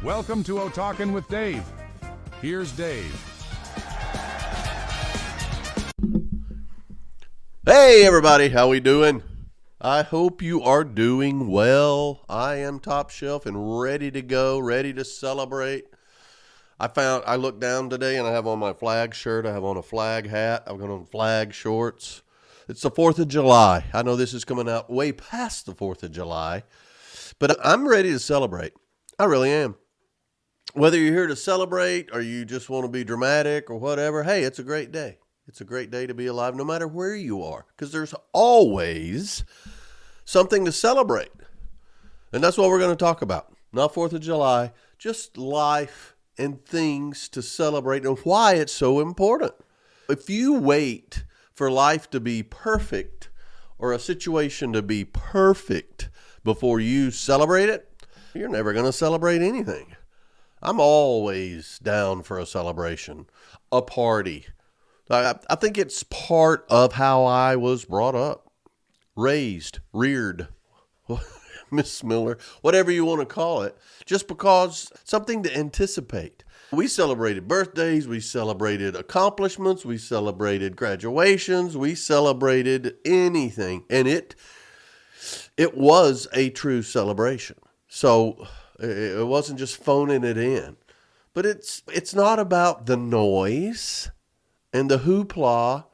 Welcome to O-Talkin' with Dave. Here's Dave. Hey everybody, how we doing? I hope you are doing well. I am top shelf and ready to go, ready to celebrate. I looked down today and I have on my flag shirt, I have on a flag hat, I've got on flag shorts. It's the 4th of July. I know this is coming out way past the 4th of July, but I'm ready to celebrate. I really am. Whether you're here to celebrate or you just want to be dramatic or whatever, hey, it's a great day. It's a great day to be alive no matter where you are, because there's always something to celebrate. And that's what we're going to talk about. Not 4th of July, just life and things to celebrate and why it's so important. If you wait for life to be perfect or a situation to be perfect before you celebrate it, you're never going to celebrate anything. I'm always down for a celebration, a party. I think it's part of how I was brought up, raised, reared, Miss Miller, whatever you want to call it, just because something to anticipate. We celebrated birthdays, we celebrated accomplishments, we celebrated graduations, we celebrated anything, and it was a true celebration. So it wasn't just phoning it in, but it's not about the noise and the hoopla.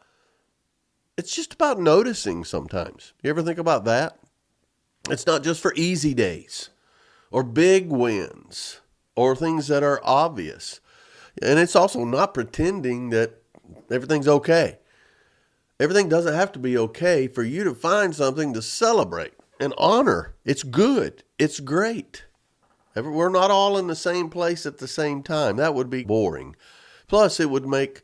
It's just about noticing sometimes. You ever think about that? It's not just for easy days or big wins or things that are obvious. And it's also not pretending that everything's okay. Everything doesn't have to be okay for you to find something to celebrate and honor. It's good. It's great. We're not all in the same place at the same time. That would be boring. Plus, it would make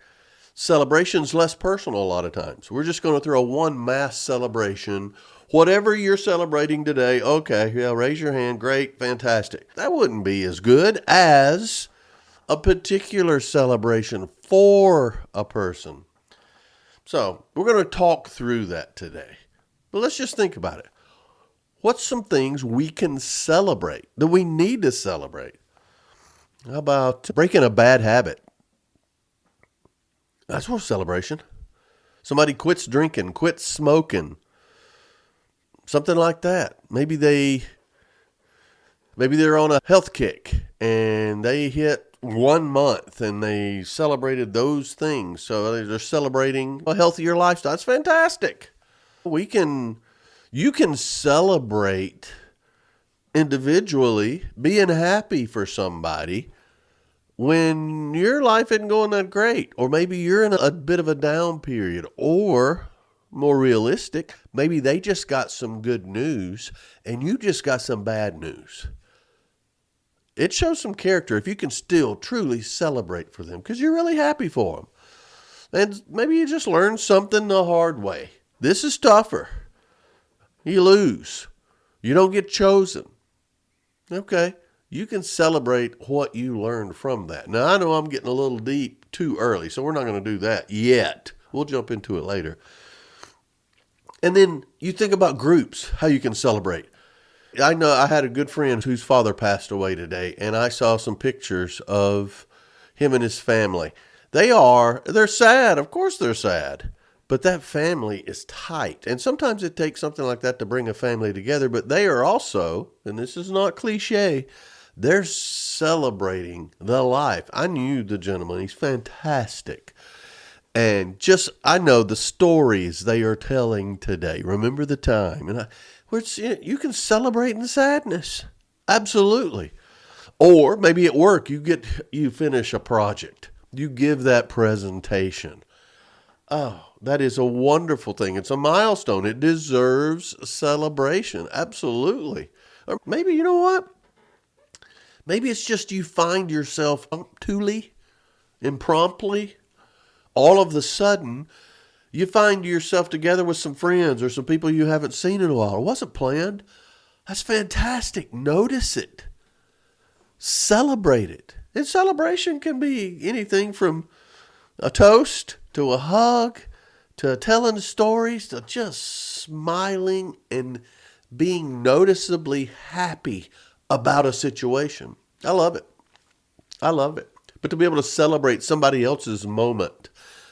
celebrations less personal a lot of times. We're just going to throw one mass celebration. Whatever you're celebrating today, okay, yeah, raise your hand. Great, fantastic. That wouldn't be as good as a particular celebration for a person. So we're going to talk through that today. But let's just think about it. What's some things we can celebrate, that we need to celebrate? How about breaking a bad habit? That's a celebration. Somebody quits drinking, quits smoking, something like that. Maybe they're on a health kick and they hit 1 month and they celebrated those things. So they're celebrating a healthier lifestyle. That's fantastic. You can celebrate individually being happy for somebody when your life isn't going that great, or maybe you're in a bit of a down period, or more realistic, maybe they just got some good news and you just got some bad news. It shows some character if you can still truly celebrate for them because you're really happy for them. And maybe you just learned something the hard way. This is tougher. You lose. You don't get chosen. Okay. You can celebrate what you learned from that. Now, I know I'm getting a little deep too early, so we're not going to do that yet. We'll jump into it later. And then you think about groups, how you can celebrate. I know I had a good friend whose father passed away today, and I saw some pictures of him and his family. They're sad. Of course they're sad. But that family is tight. And sometimes it takes something like that to bring a family together. But they are also, and this is not cliche, they're celebrating the life. I knew the gentleman. He's fantastic. And I know the stories they are telling today. Remember the time. And you can celebrate in sadness. Absolutely. Or maybe at work, you finish a project. You give that presentation. Oh, that is a wonderful thing. It's a milestone. It deserves celebration. Absolutely. Or maybe, you know what? Maybe it's just you find yourself impromptly, all of the sudden, you find yourself together with some friends or some people you haven't seen in a while. It wasn't planned. That's fantastic. Notice it. Celebrate it. And celebration can be anything from a toast to a hug to telling stories to just smiling and being noticeably happy about a situation. I love it. I love it. But to be able to celebrate somebody else's moment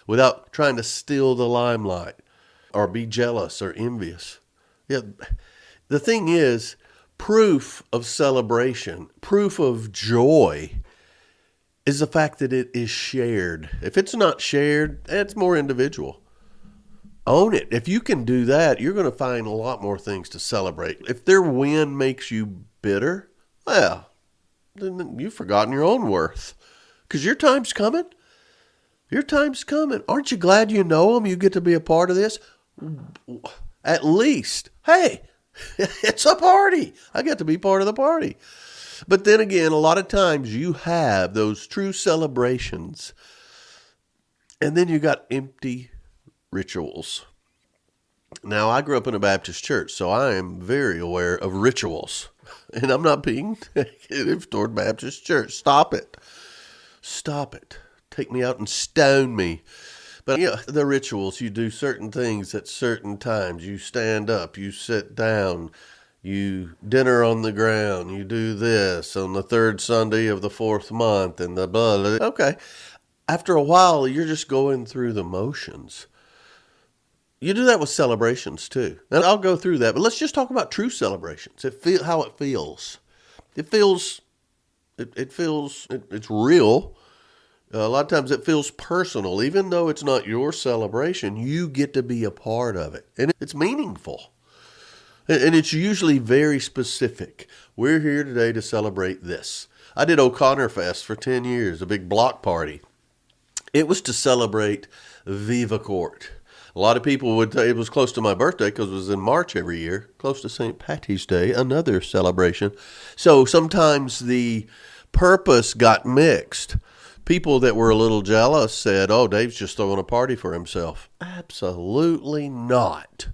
without trying to steal the limelight or be jealous or envious. Yeah, the thing is, proof of celebration, proof of joy is the fact that it is shared. If it's not shared, it's more individual. Own it. If you can do that, you're going to find a lot more things to celebrate. If their win makes you bitter, well, then you've forgotten your own worth. Because your time's coming. Your time's coming. Aren't you glad you know them? You get to be a part of this? At least, hey, it's a party. I get to be part of the party. But then again, a lot of times you have those true celebrations, and then you got empty rituals. Now, I grew up in a Baptist church, so I am very aware of rituals. And I'm not being negative toward Baptist church. Stop it. Stop it. Take me out and stone me. But the rituals, you do certain things at certain times. You stand up, you sit down, you dinner on the ground, you do this on the third Sunday of the fourth month, and the blah, blah. Okay. After a while, you're just going through the motions. You do that with celebrations too. And I'll go through that, but let's just talk about true celebrations. How it feels. It's real. A lot of times it feels personal. Even though it's not your celebration, you get to be a part of it. And it's meaningful. And it's usually very specific. We're here today to celebrate this. I did O'Connor Fest for 10 years, a big block party. It was to celebrate Viva Court. A lot of people would say it was close to my birthday because it was in March every year, close to St. Patty's Day, another celebration. So sometimes the purpose got mixed. People that were a little jealous said, oh, Dave's just throwing a party for himself. Absolutely not.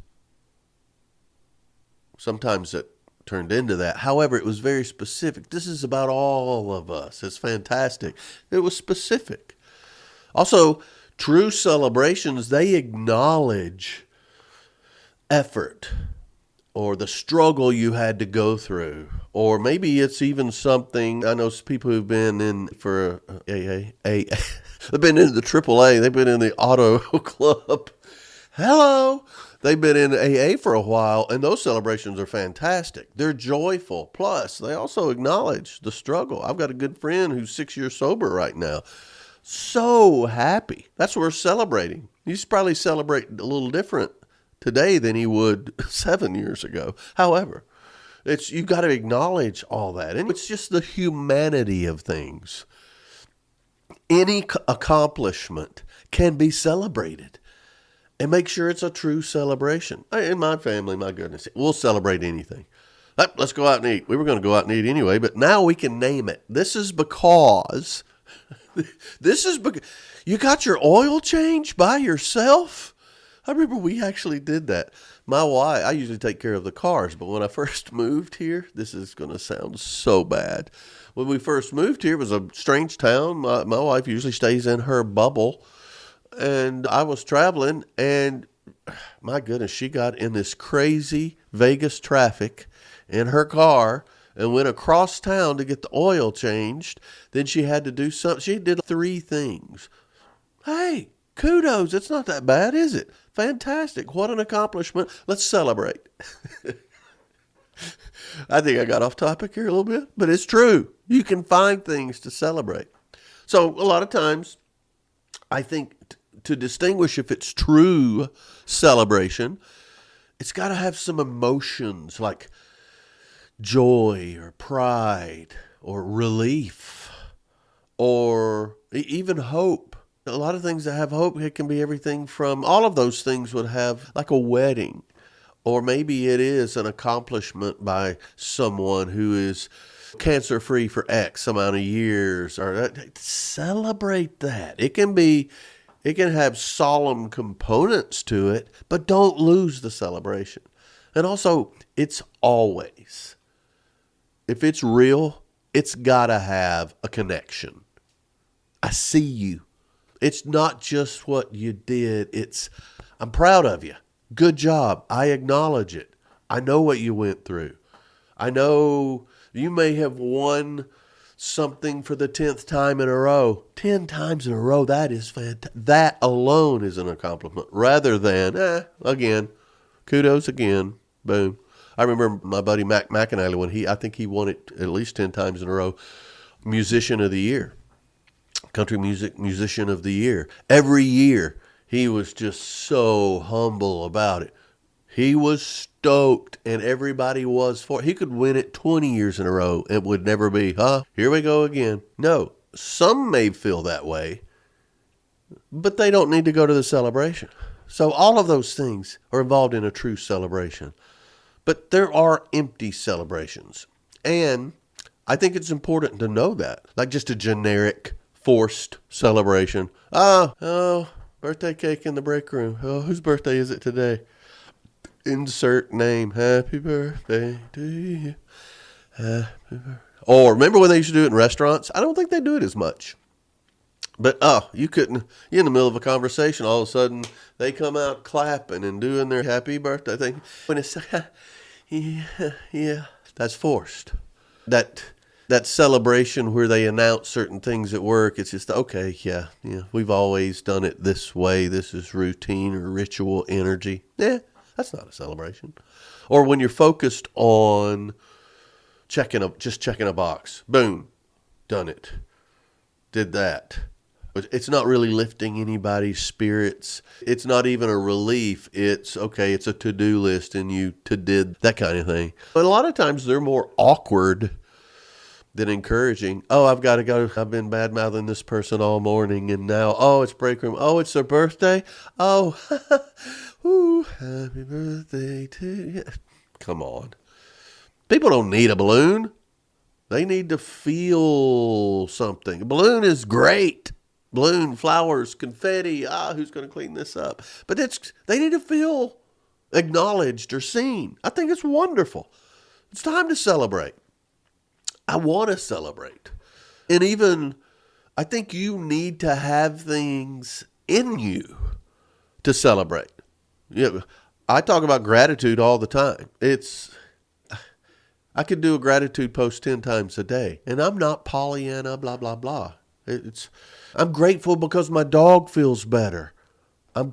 Sometimes it turned into that. However, it was very specific. This is about all of us. It's fantastic. It was specific. Also, true celebrations, they acknowledge effort or the struggle you had to go through. Or maybe it's even something, I know people who've been in for AA, they've been in the AAA, they've been in the auto club. Hello. They've been in AA for a while, and those celebrations are fantastic. They're joyful. Plus, they also acknowledge the struggle. I've got a good friend who's 6 years sober right now. So happy. That's what we're celebrating. He's probably celebrating a little different today than he would 7 years ago. However, you've got to acknowledge all that. And it's just the humanity of things. Any accomplishment can be celebrated. And make sure it's a true celebration. In my family, my goodness, we'll celebrate anything. Let's go out and eat. We were going to go out and eat anyway, but now we can name it. This is because you got your oil change by yourself. I remember we actually did that. My wife, I usually take care of the cars, but when I first moved here, this is going to sound so bad. When we first moved here, it was a strange town. My wife usually stays in her bubble. And I was traveling, and my goodness, she got in this crazy Vegas traffic in her car and went across town to get the oil changed. Then she had to do something. She did 3 things. Hey, kudos. It's not that bad, is it? Fantastic. What an accomplishment. Let's celebrate. I think I got off topic here a little bit, but it's true. You can find things to celebrate. So a lot of times, I think to distinguish if it's true celebration, it's got to have some emotions like joy or pride or relief or even hope. A lot of things that have hope, it can be everything from, all of those things would have like a wedding, or maybe it is an accomplishment by someone who is cancer-free for X amount of years, or celebrate that. It can have solemn components to it, but don't lose the celebration. And also, it's always, if it's real, it's got to have a connection. I see you. It's not just what you did. I'm proud of you. Good job. I acknowledge it. I know what you went through. I know you may have won something for the 10th time in a row. 10 times in a row, that is fantastic. That alone is an accomplishment rather than, again, kudos again, boom. I remember my buddy Mac McAnally I think he won it at least 10 times in a row, Musician of the Year, Country Music Musician of the Year. Every year, he was just so humble about it. He was stoked, and everybody was for it. He could win it 20 years in a row. It would never be, here we go again. No, some may feel that way, but they don't need to go to the celebration. So all of those things are involved in a true celebration. But there are empty celebrations. And I think it's important to know that. Like just a generic, forced celebration. Oh, birthday cake in the break room. Oh, whose birthday is it today? Insert name. Happy birthday to you. Happy birthday. Or remember when they used to do it in restaurants? I don't think they do it as much. But you're in the middle of a conversation, all of a sudden they come out clapping and doing their happy birthday thing. When it's yeah, that's forced. That celebration where they announce certain things at work, it's just okay, yeah, we've always done it this way. This is routine or ritual energy. Yeah. That's not a celebration. Or when you're focused on just checking a box. Boom. Done it. Did that. It's not really lifting anybody's spirits. It's not even a relief. It's okay, it's a to-do list and you did that kind of thing. But a lot of times they're more awkward than encouraging. Oh, I've got to go. I've been bad-mouthing this person all morning and now, it's break room. Oh, it's their birthday? Oh, ooh, happy birthday to you. Come on. People don't need a balloon. They need to feel something. A balloon is great. Balloon, flowers, confetti. Who's going to clean this up? But they need to feel acknowledged or seen. I think it's wonderful. It's time to celebrate. I want to celebrate. And even, I think you need to have things in you to celebrate. I talk about gratitude all the time. I could do a gratitude post 10 times a day. And I'm not Pollyanna, blah, blah, blah. I'm grateful because my dog feels better. I'm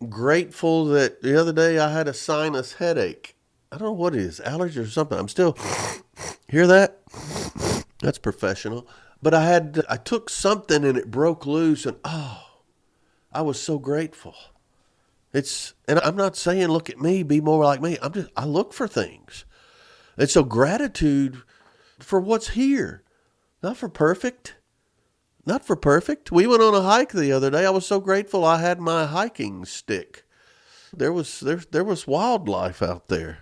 grateful that the other day I had a sinus headache. I don't know what it is, allergy or something. I'm still, hear that? That's professional. But I took something and it broke loose and I was so grateful. And I'm not saying look at me, be more like me. I look for things. And so gratitude for what's here, not for perfect. Not for perfect. We went on a hike the other day. I was so grateful I had my hiking stick. There was wildlife out there.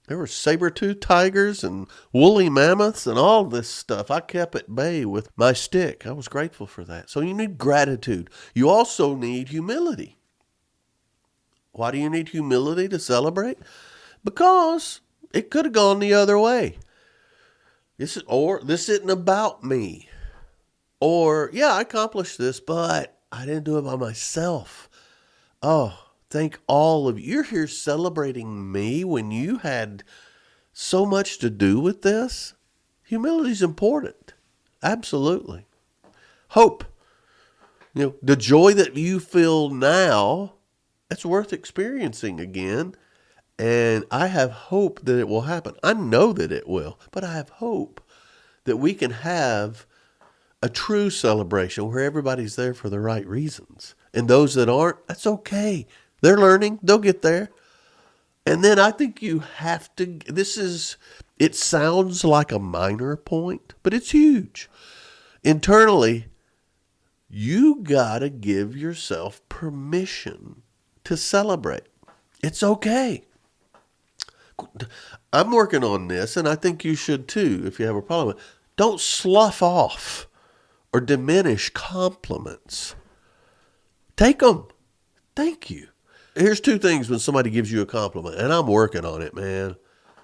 There were saber-toothed tigers and woolly mammoths and all this stuff. I kept at bay with my stick. I was grateful for that. So you need gratitude. You also need humility. Why do you need humility to celebrate? Because it could have gone the other way. This isn't about me. Or, I accomplished this, but I didn't do it by myself. Oh, thank all of you. You're here celebrating me when you had so much to do with this. Humility is important. Absolutely. Hope. The joy that you feel now, that's worth experiencing again. And I have hope that it will happen. I know that it will, but I have hope that we can have a true celebration where everybody's there for the right reasons. And those that aren't, that's okay. They're learning. They'll get there. And then I think you have to, it sounds like a minor point, but it's huge. Internally, you got to give yourself permission to celebrate. It's okay. I'm working on this, and I think you should too if you have a problem. Don't slough off or diminish compliments. Take them. Thank you. Here's two things when somebody gives you a compliment, and I'm working on it, man.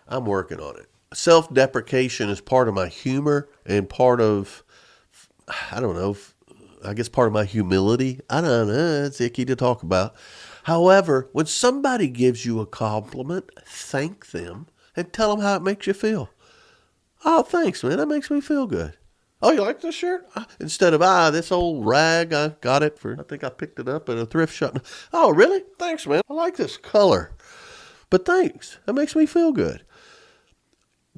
I'm working on it. Self-deprecation is part of my humor and part of, I don't know, I guess part of my humility. I don't know. It's icky to talk about. However, when somebody gives you a compliment, thank them and tell them how it makes you feel. Oh, thanks, man. That makes me feel good. Oh, you like this shirt? Instead of, this old rag, I got it I think I picked it up at a thrift shop. Oh, really? Thanks, man. I like this color. But thanks. That makes me feel good.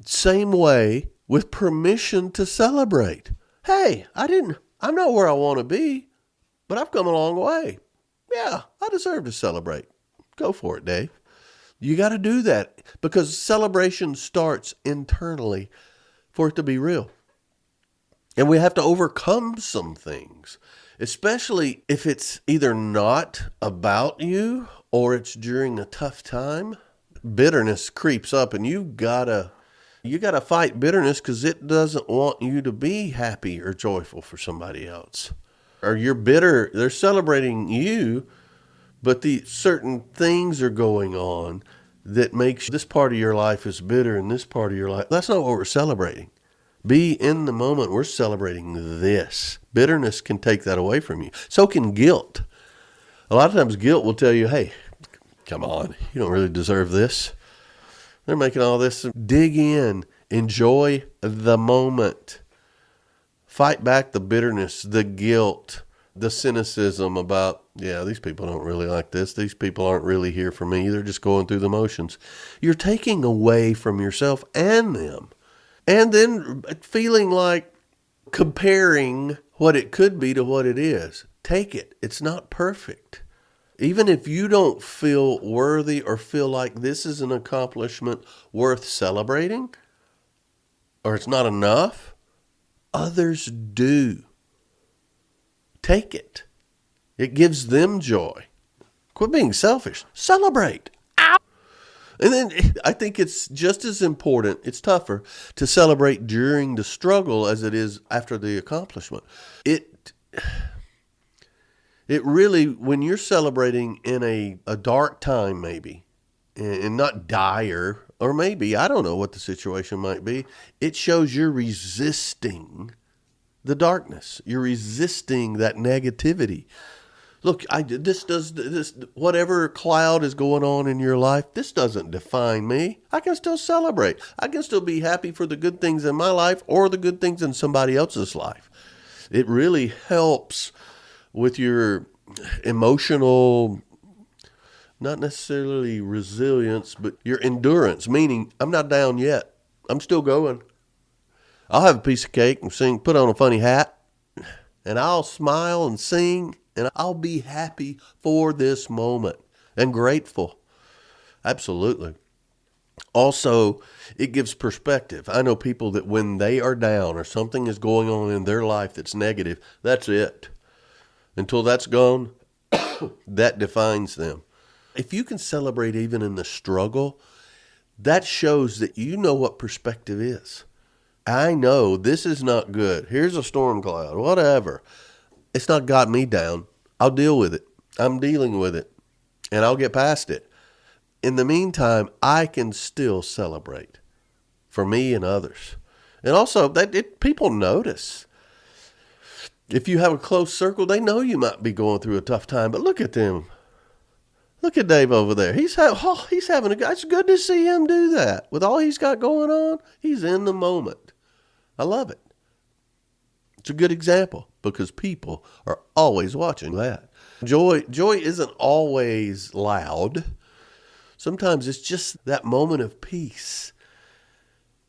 Same way with permission to celebrate. Hey, I'm not where I want to be, but I've come a long way. Yeah, I deserve to celebrate. Go for it, Dave. You got to do that because celebration starts internally for it to be real. And we have to overcome some things, especially if it's either not about you or it's during a tough time. Bitterness creeps up and you gotta fight bitterness because it doesn't want you to be happy or joyful for somebody else. Or you're bitter, they're celebrating you, but the certain things are going on that makes this part of your life is bitter and this part of your life. That's not what we're celebrating. Be in the moment. We're celebrating this. Bitterness can take that away from you. So can guilt. A lot of times guilt will tell you, hey, come on, you don't really deserve this. They're making all this. Dig in. Enjoy the moment. Fight back the bitterness, the guilt, the cynicism about, these people don't really like this. These people aren't really here for me. They're just going through the motions. You're taking away from yourself and them. And then feeling like comparing what it could be to what it is. Take it. It's not perfect. Even if you don't feel worthy or feel like this is an accomplishment worth celebrating, or it's not enough, others do. Take it. It gives them joy. Quit being selfish. Celebrate. And then I think it's just as important, it's tougher, to celebrate during the struggle as it is after the accomplishment. It really, when you're celebrating in a dark time maybe, and not dire, or maybe, I don't know what the situation might be, it shows you're resisting the darkness. You're resisting that negativity. Look, this whatever cloud is going on in your life, this doesn't define me. I can still celebrate. I can still be happy for the good things in my life or the good things in somebody else's life. It really helps with your emotional, not necessarily resilience, but your endurance, meaning I'm not down yet. I'm still going. I'll have a piece of cake and sing, put on a funny hat, and I'll smile and sing. And I'll be happy for this moment and grateful. Absolutely. Also, it gives perspective. I know people that when they are down or something is going on in their life that's negative, that's it. Until that's gone, that defines them. If you can celebrate even in the struggle, that shows that you know what perspective is. I know this is not good. Here's a storm cloud, whatever. It's not got me down. I'll deal with it. I'm dealing with it. And I'll get past it. In the meantime, I can still celebrate for me and others. And also, people notice. If you have a close circle, they know you might be going through a tough time. But look at them. Look at Dave over there. He's having it's good to see him do that. With all he's got going on, he's in the moment. I love it. It's a good example because people are always watching that. Joy isn't always loud. Sometimes it's just that moment of peace,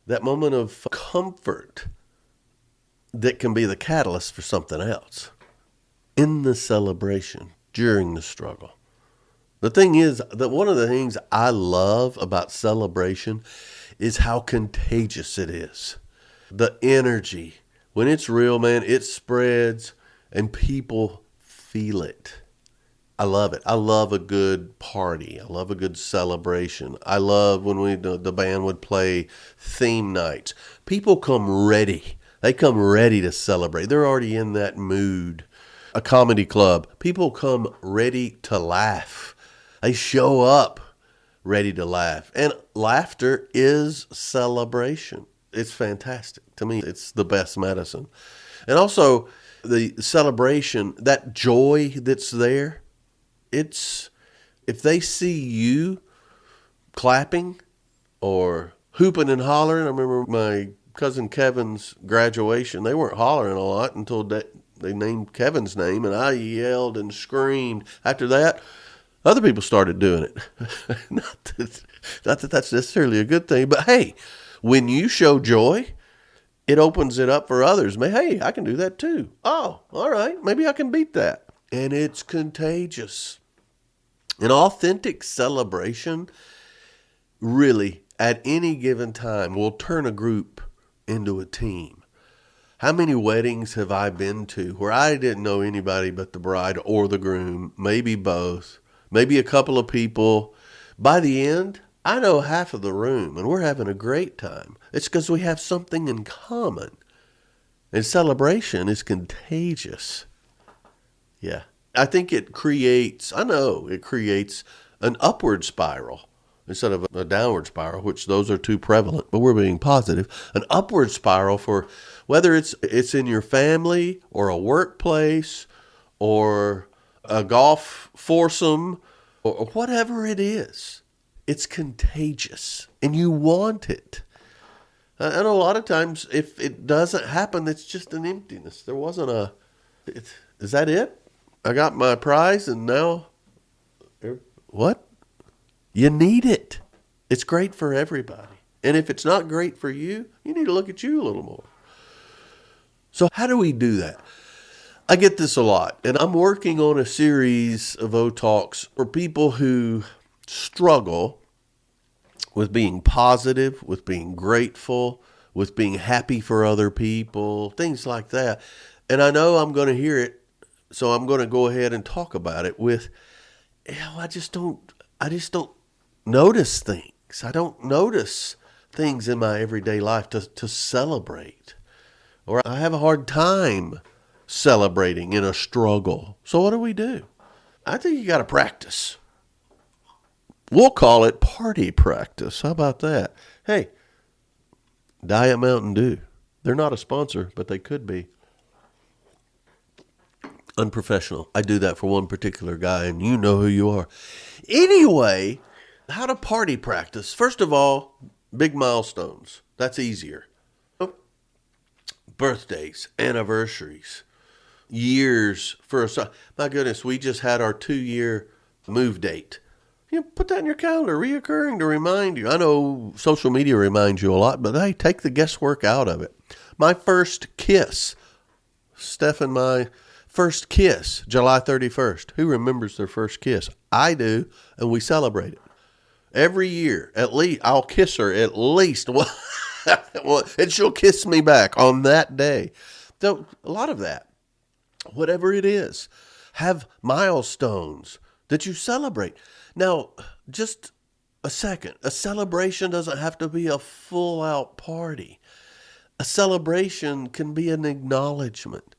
that moment of comfort that can be the catalyst for something else in the celebration during the struggle. The thing is that one of the things I love about celebration is how contagious it is. The energy. When it's real, man, it spreads and people feel it. I love it. I love a good party. I love a good celebration. I love when the band would play theme nights. People come ready. They come ready to celebrate. They're already in that mood. A comedy club. People come ready to laugh. They show up ready to laugh. And laughter is celebration. It's fantastic. To me, it's the best medicine. And also, the celebration, that joy that's there, if they see you clapping or hooping and hollering. I remember my cousin Kevin's graduation, they weren't hollering a lot until they named Kevin's name, and I yelled and screamed. After that, other people started doing it. Not that that's necessarily a good thing, but hey, when you show joy, it opens it up for others. Hey, I can do that too. Oh, all right, maybe I can beat that. And it's contagious. An authentic celebration really, at any given time, will turn a group into a team. How many weddings have I been to where I didn't know anybody but the bride or the groom, maybe both, maybe a couple of people. By the end, I know half of the room, and we're having a great time. It's because we have something in common. And celebration is contagious. Yeah. I think it creates an upward spiral instead of a downward spiral, which those are too prevalent, but we're being positive. An upward spiral for whether it's in your family or a workplace or a golf foursome or whatever it is. It's contagious, and you want it. And a lot of times, if it doesn't happen, it's just an emptiness. There wasn't is that it? I got my prize, and now, what? You need it. It's great for everybody. And if it's not great for you, you need to look at you a little more. So how do we do that? I get this a lot, and I'm working on a series of O-Talks for people who struggle with being positive, with being grateful, with being happy for other people, things like that. And I know I'm going to hear it, so I'm going to go ahead and talk about it with, I just don't notice things. I don't notice things in my everyday life to celebrate. Or I have a hard time celebrating in a struggle. So what do? I think you got to practice. We'll call it party practice. How about that? Hey, Diet Mountain Dew. They're not a sponsor, but they could be. Unprofessional. I do that for one particular guy, and you know who you are. Anyway, how to party practice. First of all, big milestones. That's easier. Birthdays, anniversaries, years for a... My goodness, we just had our 2-year move date. Put that in your calendar, reoccurring to remind you. I know social media reminds you a lot, but hey, take the guesswork out of it. My first kiss, Steph and my first kiss, July 31st. Who remembers their first kiss? I do, and we celebrate it. Every year, at least, I'll kiss her at least once, and she'll kiss me back on that day. So, a lot of that, whatever it is, have milestones that you celebrate. Now, just a second. A celebration doesn't have to be a full-out party. A celebration can be an acknowledgement.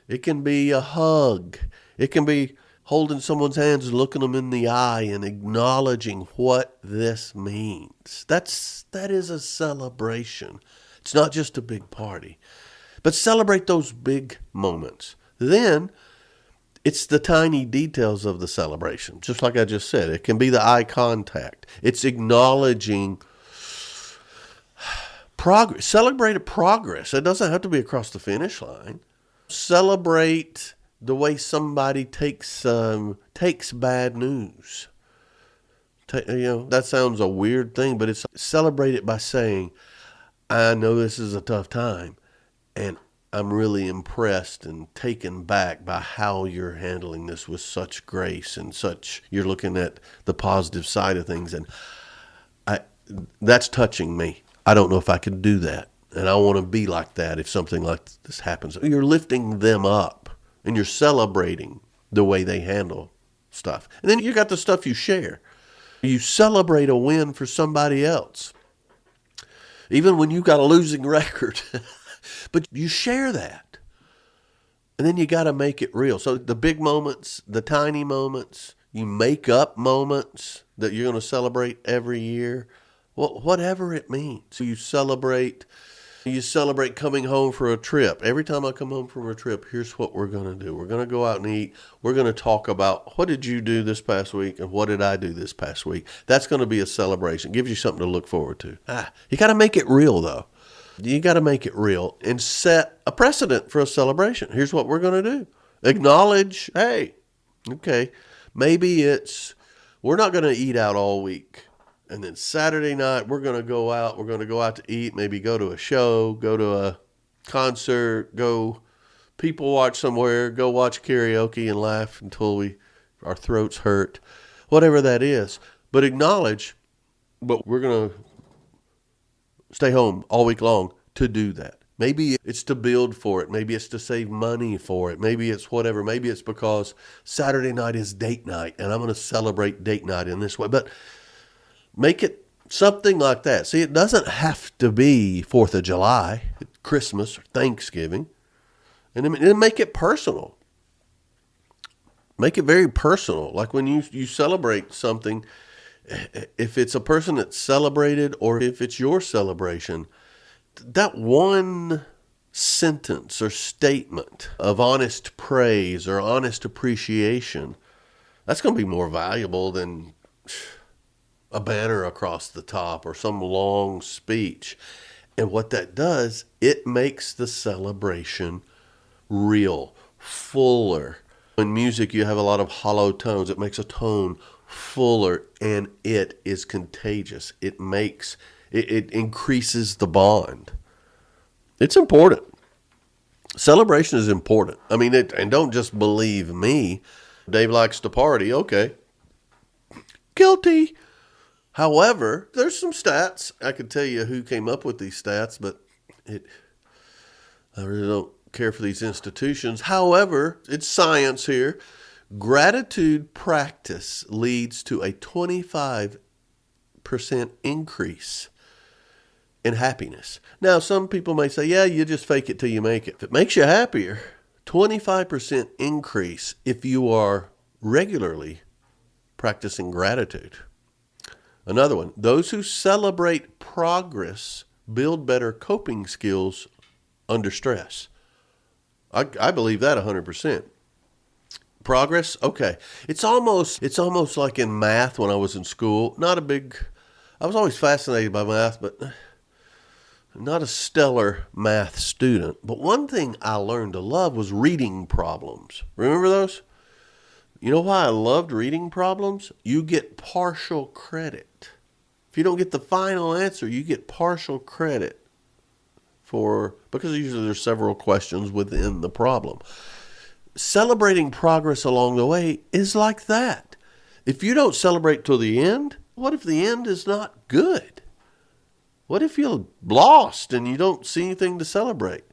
It can be a hug. It can be holding someone's hands, looking them in the eye, and acknowledging what this means. That is a celebration. It's not just a big party. But celebrate those big moments. Then, it's the tiny details of the celebration. Just like I just said, it can be the eye contact. It's acknowledging progress. Celebrate a progress. It doesn't have to be across the finish line. Celebrate the way somebody takes bad news. That sounds a weird thing, but it's celebrate it by saying, I know this is a tough time, and I'm really impressed and taken back by how you're handling this with such grace and you're looking at the positive side of things. And that's touching me. I don't know if I can do that. And I want to be like that if something like this happens. You're lifting them up and you're celebrating the way they handle stuff. And then you got the stuff you share. You celebrate a win for somebody else. Even when you got a losing record. But you share that. And then you got to make it real. So the big moments, the tiny moments, you make up moments that you're going to celebrate every year. Well, whatever it means. So you celebrate coming home for a trip. Every time I come home from a trip, here's what we're going to do. We're going to go out and eat. We're going to talk about what did you do this past week and what did I do this past week. That's going to be a celebration. Gives you something to look forward to. You got to make it real, though. You got to make it real and set a precedent for a celebration. Here's what we're going to do. Acknowledge, hey, okay, maybe we're not going to eat out all week. And then Saturday night, we're going to go out. We're going to go out to eat, maybe go to a show, go to a concert, go people watch somewhere, go watch karaoke and laugh until our throats hurt, whatever that is. But acknowledge, but we're going to stay home all week long to do that. Maybe it's to build for it. Maybe it's to save money for it. Maybe it's whatever. Maybe it's because Saturday night is date night and I'm going to celebrate date night in this way. But make it something like that. See, it doesn't have to be 4th of July, Christmas, or Thanksgiving. And then make it personal. Make it very personal. Like when you celebrate something, if it's a person that's celebrated or if it's your celebration, that one sentence or statement of honest praise or honest appreciation, that's going to be more valuable than a banner across the top or some long speech. And what that does, it makes the celebration real, fuller. In music, you have a lot of hollow tones. It makes a tone fuller, and it is contagious. It increases the bond. It's important. Celebration is important. I mean, and don't just believe me. Dave likes to party. Okay. Guilty. However, there's some stats. I could tell you who came up with these stats, but I really don't care for these institutions. However, it's science here. Gratitude practice leads to a 25% increase in happiness. Now, some people may say, yeah, you just fake it till you make it. If it makes you happier, 25% increase if you are regularly practicing gratitude. Another one, those who celebrate progress build better coping skills under stress. I believe that 100%. Progress, okay. It's almost like in math when I was in school. I was always fascinated by math, but not a stellar math student. But one thing I learned to love was reading problems. Remember those? You know why I loved reading problems? You get partial credit. If you don't get the final answer, you get partial credit because usually there's several questions within the problem. Celebrating progress along the way is like that. If you don't celebrate till the end, what if the end is not good? What if you're lost and you don't see anything to celebrate?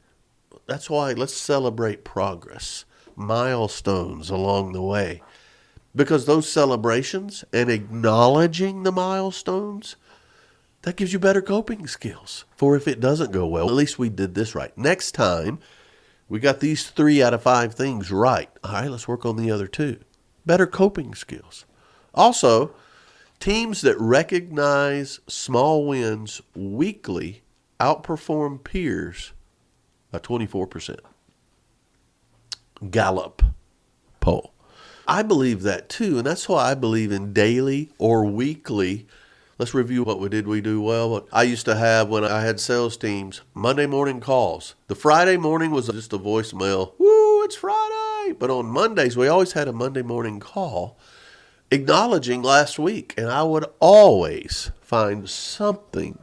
That's why let's celebrate progress, milestones along the way. Because those celebrations and acknowledging the milestones, that gives you better coping skills for if it doesn't go well. At least we did this right. Next time, we got these 3 out of 5 things right. All right, let's work on the other 2. Better coping skills. Also, teams that recognize small wins weekly outperform peers by 24%. Gallup poll. I believe that too, and that's why I believe in daily or weekly. Let's review what we do well. What I used to have when I had sales teams, Monday morning calls. The Friday morning was just a voicemail. Woo, it's Friday. But on Mondays, we always had a Monday morning call acknowledging last week. And I would always find something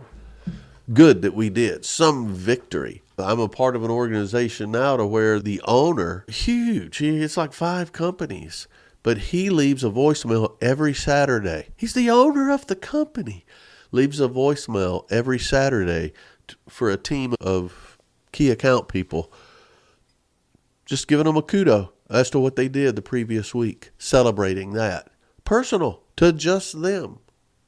good that we did, some victory. I'm a part of an organization now to where the owner, huge, it's like 5 companies. But he leaves a voicemail every Saturday. He's the owner of the company. Leaves a voicemail every Saturday for a team of key account people. Just giving them a kudo as to what they did the previous week. Celebrating that. Personal to just them.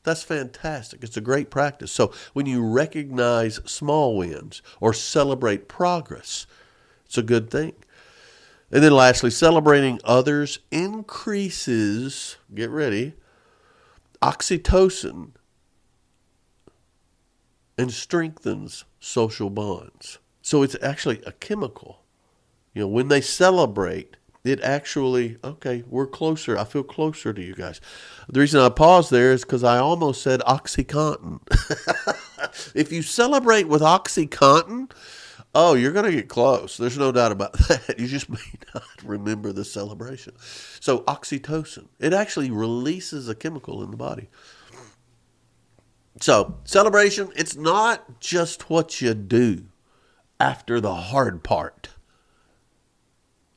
That's fantastic. It's a great practice. So when you recognize small wins or celebrate progress, it's a good thing. And then lastly, celebrating others increases, get ready, oxytocin and strengthens social bonds. So it's actually a chemical. You know, when they celebrate, it actually, okay, we're closer. I feel closer to you guys. The reason I paused there is because I almost said OxyContin. If you celebrate with OxyContin, oh, you're going to get close. There's no doubt about that. You just may not remember the celebration. So oxytocin, it actually releases a chemical in the body. So celebration, it's not just what you do after the hard part.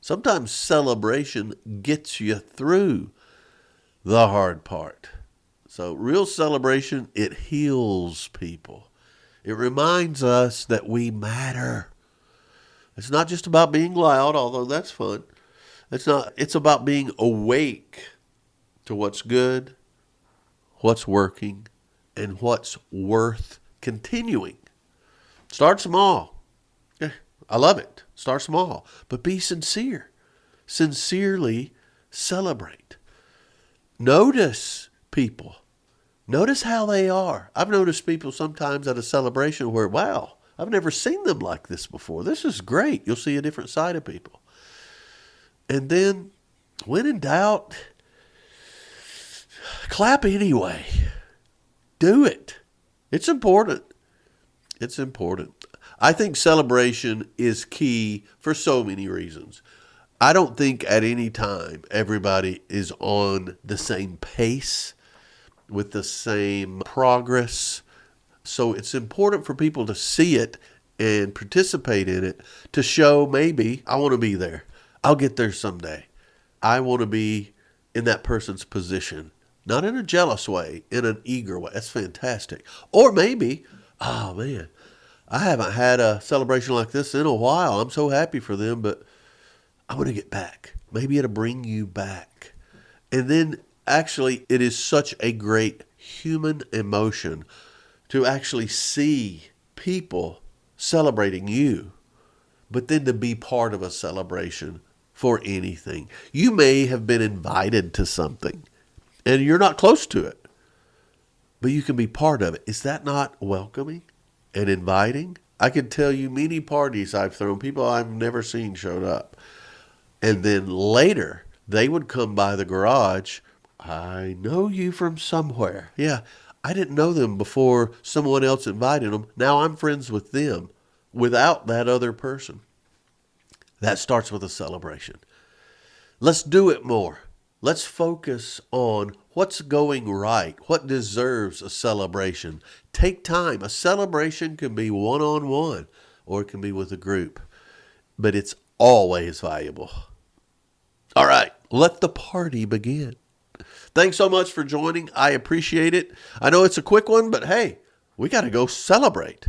Sometimes celebration gets you through the hard part. So real celebration, it heals people. It reminds us that we matter. It's not just about being loud, although that's fun. It's about being awake to what's good, what's working, and what's worth continuing. Start small. I love it. Start small, but be sincere. Sincerely celebrate. Notice people. Notice how they are. I've noticed people sometimes at a celebration where, wow, I've never seen them like this before. This is great. You'll see a different side of people. And then, when in doubt, clap anyway. Do it. It's important. It's important. I think celebration is key for so many reasons. I don't think at any time everybody is on the same pace with the same progress. So it's important for people to see it and participate in it to show maybe I want to be there. I'll get there someday. I want to be in that person's position. Not in a jealous way, in an eager way. That's fantastic. Or maybe, oh man, I haven't had a celebration like this in a while. I'm so happy for them, but I'm going to get back. Maybe it'll bring you back. And then actually, it is such a great human emotion to actually see people celebrating you, but then to be part of a celebration for anything. You may have been invited to something, and you're not close to it, but you can be part of it. Is that not welcoming and inviting? I can tell you many parties I've thrown, people I've never seen showed up. And then later, they would come by the garage. I know you from somewhere. Yeah, I didn't know them before someone else invited them. Now I'm friends with them without that other person. That starts with a celebration. Let's do it more. Let's focus on what's going right, what deserves a celebration. Take time. A celebration can be one-on-one or it can be with a group, but it's always valuable. All right, let the party begin. Thanks so much for joining. I appreciate it. I know it's a quick one, but hey, we got to go celebrate.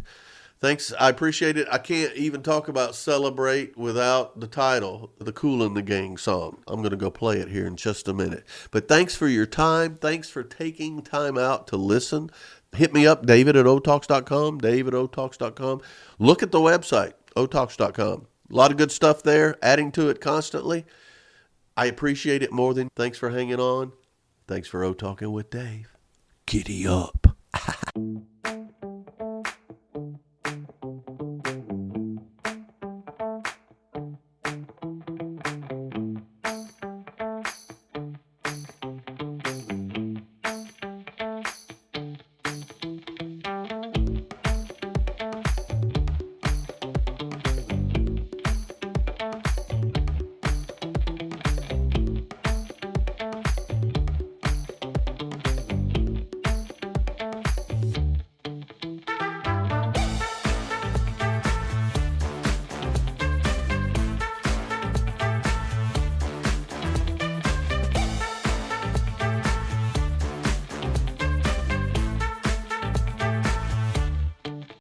Thanks. I appreciate it. I can't even talk about Celebrate without the title, the Kool and the Gang song. I'm going to go play it here in just a minute. But thanks for your time. Thanks for taking time out to listen. Hit me up, David@otalks.com, David@otalks.com. Look at the website, otalks.com. A lot of good stuff there, adding to it constantly. I appreciate it more than thanks for hanging on. Thanks for O-Talking with Dave. Giddy up.